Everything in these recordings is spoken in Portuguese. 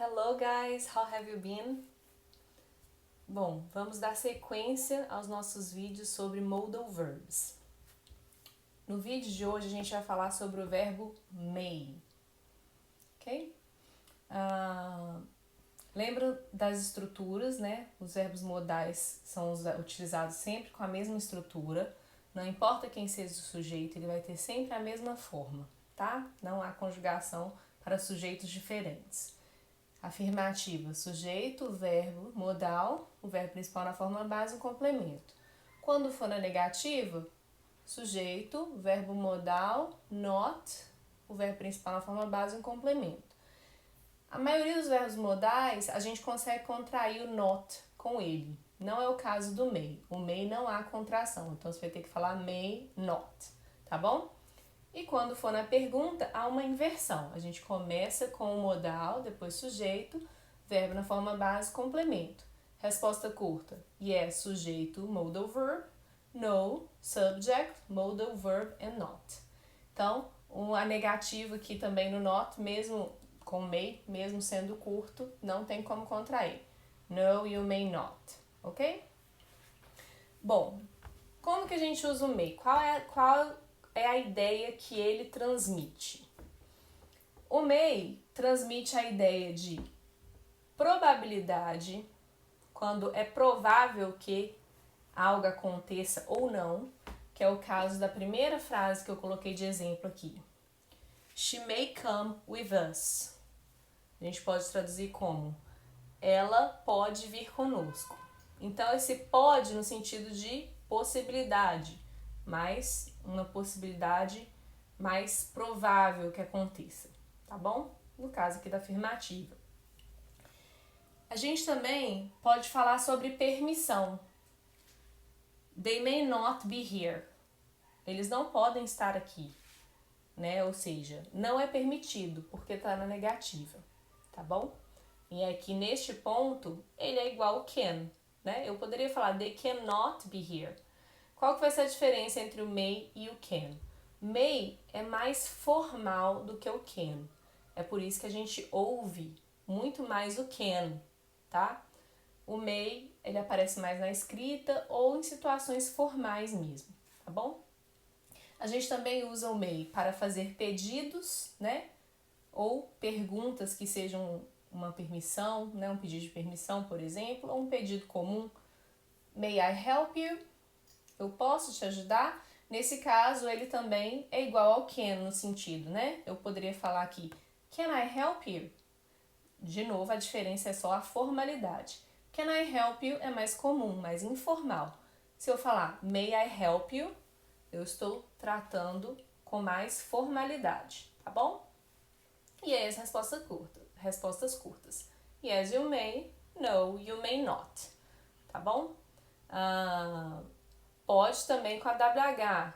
Hello guys, how have you been? Bom, vamos dar sequência aos nossos vídeos sobre modal verbs. No vídeo de hoje a gente vai falar sobre o verbo may, ok? Lembra das estruturas, né? Os verbos modais são utilizados sempre com a mesma estrutura. Não importa quem seja o sujeito, ele vai ter sempre a mesma forma, tá? Não há conjugação para sujeitos diferentes. Afirmativa, sujeito, verbo, modal, o verbo principal na forma base e o complemento. Quando for na negativa, sujeito, verbo modal, not, o verbo principal na forma base e um complemento. A maioria dos verbos modais, a gente consegue contrair o not com ele. Não é o caso do may. O may não há contração, então você vai ter que falar may not, tá bom? E quando for na pergunta, há uma inversão. A gente começa com o modal, depois sujeito, verbo na forma base, complemento. Resposta curta, yes, sujeito, modal verb, no, subject, modal verb and not. Então, a negativa aqui também no not, mesmo com may, mesmo sendo curto, não tem como contrair. No, you may not, ok? Bom, como que a gente usa o may? Qual é a ideia que ele transmite? O may transmite a ideia de probabilidade, quando é provável que algo aconteça ou não, que é o caso da primeira frase que eu coloquei de exemplo aqui. She may come with us. A gente pode traduzir como ela pode vir conosco. Então, esse pode no sentido de possibilidade, mas uma possibilidade mais provável que aconteça, tá bom? No caso aqui da afirmativa. A gente também pode falar sobre permissão. They may not be here. Eles não podem estar aqui, né? Ou seja, não é permitido porque está na negativa, tá bom? E aqui neste ponto, ele é igual ao can, né? Eu poderia falar they cannot be here. Qual que vai ser a diferença entre o may e o can? May é mais formal do que o can. É por isso que a gente ouve muito mais o can, tá? O may, ele aparece mais na escrita ou em situações formais mesmo, tá bom? A gente também usa o may para fazer pedidos, né? Ou perguntas que sejam uma permissão, né? Um pedido de permissão, por exemplo, ou um pedido comum. May I help you? Eu posso te ajudar? Nesse caso, ele também é igual ao can no sentido, né? Eu poderia falar aqui, can I help you? De novo, a diferença é só a formalidade. Can I help you é mais comum, mais informal. Se eu falar may I help you, eu estou tratando com mais formalidade, tá bom? E aí as respostas curtas. Yes, you may. No, you may not. Tá bom? Pode também com a WH,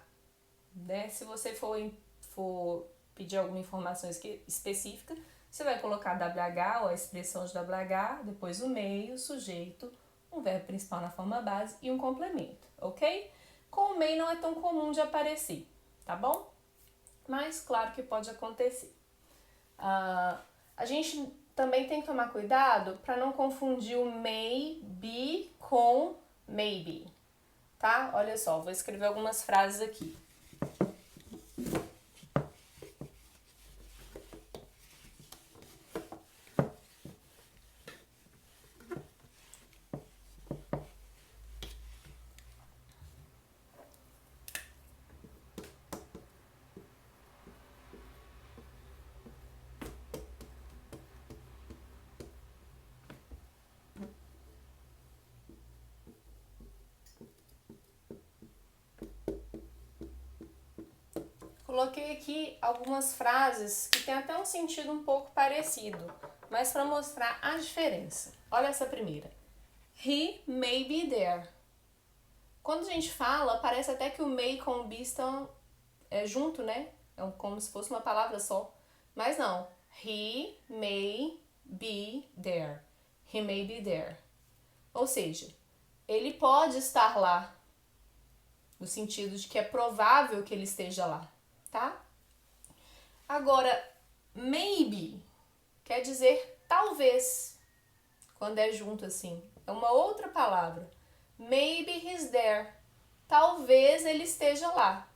né? Se você for pedir alguma informação específica, você vai colocar WH ou a expressão de WH, depois o may, o sujeito, um verbo principal na forma base e um complemento, ok? Com o may não é tão comum de aparecer, tá bom? Mas claro que pode acontecer. A gente também tem que tomar cuidado para não confundir o may be com maybe, tá? Olha só, vou escrever algumas frases aqui. Coloquei aqui algumas frases que tem até um sentido um pouco parecido, mas para mostrar a diferença. Olha essa primeira. He may be there. Quando a gente fala, parece até que o may com o be estão junto, né? É como se fosse uma palavra só. Mas não. He may be there. He may be there. Ou seja, ele pode estar lá. No sentido de que é provável que ele esteja lá. Tá? Agora, maybe quer dizer talvez, quando é junto assim, é uma outra palavra. Maybe he's there. Talvez ele esteja lá.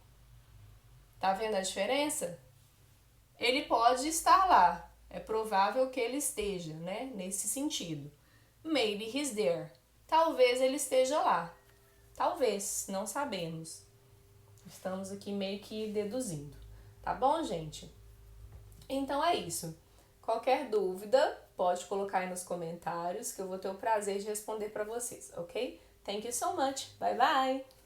Tá vendo a diferença? Ele pode estar lá. É provável que ele esteja, né? Nesse sentido. Maybe he's there. Talvez ele esteja lá. Talvez, não sabemos. Estamos aqui meio que deduzindo. Tá bom, gente? Então é isso. Qualquer dúvida, pode colocar aí nos comentários que eu vou ter o prazer de responder para vocês, ok? Thank you so much. Bye bye!